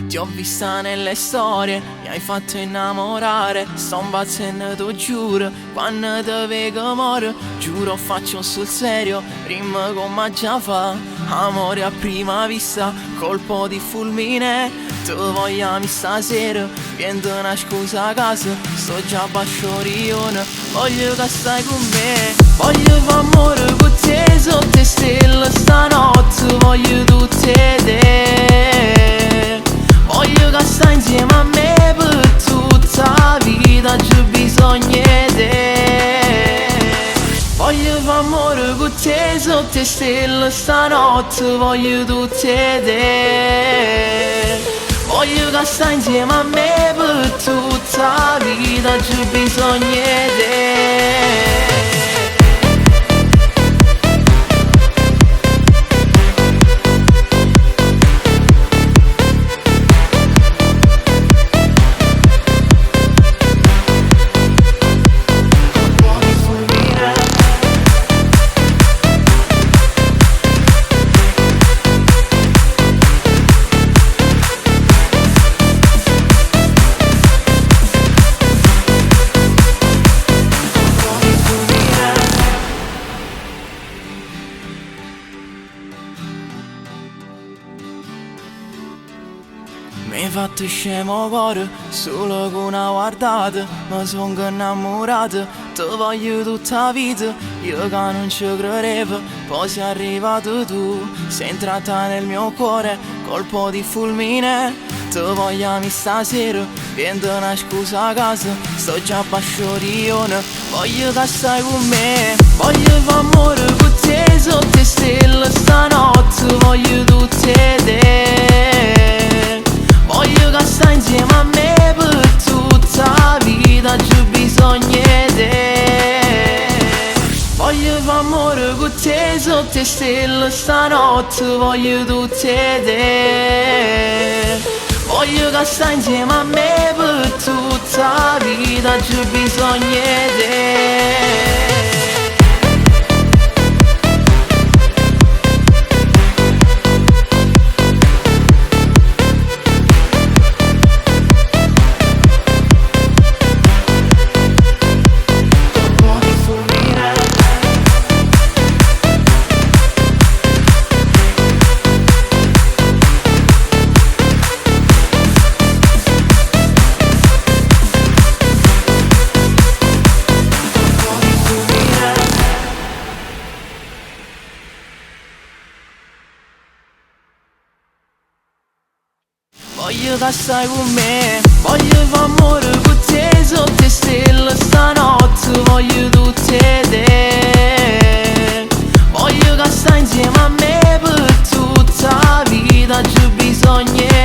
Ti ho vista nelle storie, mi hai fatto innamorare. Sto impazzendo, tu giuro, quando te vedo moro. Giuro faccio sul serio, rimmo come già fa. Amore a prima vista, colpo di fulmine. Tu vogliami stasera, viento una scusa a casa. Sto già bacio rione, voglio che stai con me. Voglio fare amore con te sotto le stelle stanotte. Voglio tutte te. Voglio che stai insieme a me per tutta la vita, c'è bisogno di te. Voglio fare amore con te sotto le stelle stanotte. Voglio tutte te. Voglio che stai insieme a me per tutta la vita, c'è bisogno di te. Mi hai fatto scemo cuore, solo con una guardata. Mi sono innamorato, ti voglio tutta la vita. Io che non ci credevo, poi sei arrivato tu. Sei entrata nel mio cuore, colpo di fulmine. Ti vogliami stasera, viento una scusa a casa. Sto già a bacio rione, voglio che stai con me. Voglio fare amore con te sotto le stelle stanotte. Voglio tutte te. Voglio che stai insieme a me per tutta la vita, c'è bisogno di te. Voglio fare amore con te sotto le stelle stanotte. Voglio tutte te. Voglio che stai insieme a me per tutta la vita, c'è bisogno di te. Voglio che stai con me. Voglio fare amore con te sotto le stelle stanotte. Voglio tutte te. Voglio che stai insieme a me per tutta la vita, c'è bisogno